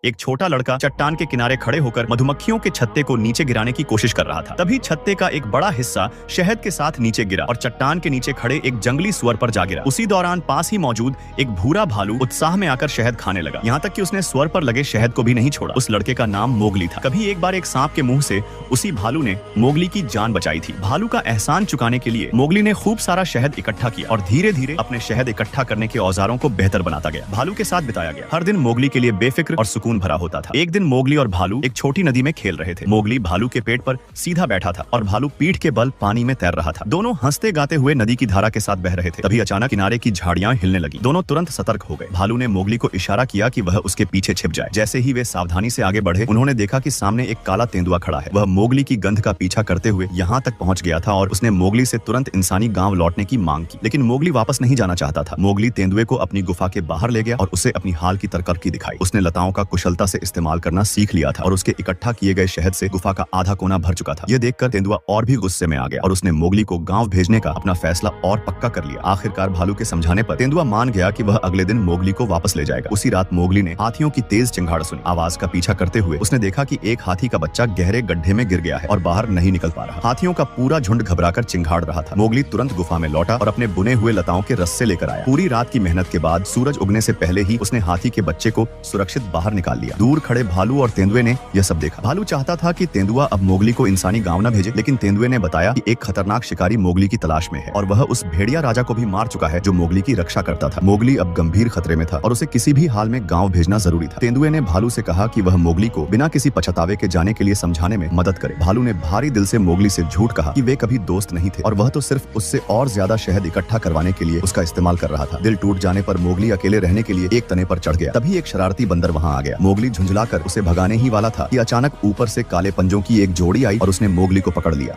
एक छोटा लड़का चट्टान के किनारे खड़े होकर मधुमक्खियों के छत्ते को नीचे गिराने की कोशिश कर रहा था। तभी छत्ते का एक बड़ा हिस्सा शहद के साथ नीचे गिरा और चट्टान के नीचे खड़े एक जंगली सुअर पर जा गिरा। उसी दौरान पास ही मौजूद एक भूरा भालू उत्साह में आकर शहद खाने लगा, यहाँ तक कि उसने सुअर पर लगे शहद को भी नहीं छोड़ा। उस लड़के का नाम मोगली था। कभी एक बार एक सांप के मुंह से उसी भालू ने मोगली की जान बचाई थी। भालू का एहसान चुकाने के लिए मोगली ने खूब सारा शहद इकट्ठा किया और धीरे धीरे अपने शहद इकट्ठा करने के औजारों को बेहतर बनाता गया। भालू के साथ बिताया गया हर दिन मोगली के लिए बेफिक्र और सुकून भरा होता था। एक दिन मोगली और भालू एक छोटी नदी में खेल रहे थे। मोगली भालू के पेट पर सीधा बैठा था और भालू पीठ के बल पानी में तैर रहा था। दोनों हंसते गाते हुए नदी की धारा के साथ बह रहे थे। तभी अचानक किनारे की झाड़ियां हिलने लगी। दोनों तुरंत सतर्क हो गए। भालू ने मोगली को इशारा किया कि वह उसके पीछे छिप जाए। जैसे ही वे सावधानी से आगे बढ़े, उन्होंने देखा कि सामने एक काला तेंदुआ खड़ा है। वह मोगली की गंध का पीछा करते हुए यहाँ तक पहुँच गया था और उसने मोगली से तुरंत इंसानी गाँव लौटने की मांग की। लेकिन मोगली वापस नहीं जाना चाहता था। मोगली तेंदुए को अपनी गुफा के बाहर ले गया और उसे अपनी हाल की तरकीब दिखाई। उसने लताओं का कुशलता से इस्तेमाल करना सीख लिया था और उसके इकट्ठा किए गए शहद से गुफा का आधा कोना भर चुका था। यह देखकर तेंदुआ और भी गुस्से में आ गया और उसने मोगली को गांव भेजने का अपना फैसला और पक्का कर लिया। आखिरकार भालू के समझाने पर तेंदुआ मान गया कि वह अगले दिन मोगली को वापस ले जाएगा। उसी रात मोगली ने हाथियों की तेज चिंगाड़ सुनी। आवाज का पीछा करते हुए उसने देखा कि एक हाथी का बच्चा गहरे गड्ढे में गिर गया है और बाहर नहीं निकल पा रहा। हाथियों का पूरा झुंड घबराकर चिंगाड़ रहा था। मोगली तुरंत गुफा में लौटा और अपने बुने हुए लताओं के रस्से लेकर आया। पूरी रात की मेहनत के बाद सूरज उगने से पहले ही उसने हाथी के बच्चे को सुरक्षित बाहर निकाल लिया। दूर खड़े भालू और तेंदुए ने यह सब देखा। भालू चाहता था कि तेंदुआ अब मोगली को इंसानी गांव न भेजे, लेकिन तेंदुए ने बताया कि एक खतरनाक शिकारी मोगली की तलाश में है और वह उस भेड़िया राजा को भी मार चुका है जो मोगली की रक्षा करता था। मोगली अब गंभीर खतरे में था और उसे किसी भी हाल में गांव भेजना जरूरी था। तेंदुए ने भालू से कहा कि वह मोगली को बिना किसी पछतावे के जाने के लिए समझाने में मदद करे। भालू ने भारी दिल से मोगली से झूठ कहा कि वे कभी दोस्त नहीं थे और वह तो सिर्फ उससे और ज्यादा शहद इकट्ठा करवाने के लिए उसका इस्तेमाल कर रहा था। दिल टूट जाने पर मोगली अकेले रहने के लिए एक तने पर चढ़ गया। तभी एक शरारती बंदर वहां आ गया। मोगली झुंझलाकर उसे भगाने ही वाला था कि अचानक ऊपर से काले पंजों की एक जोड़ी आई और उसने मोगली को पकड़ लिया।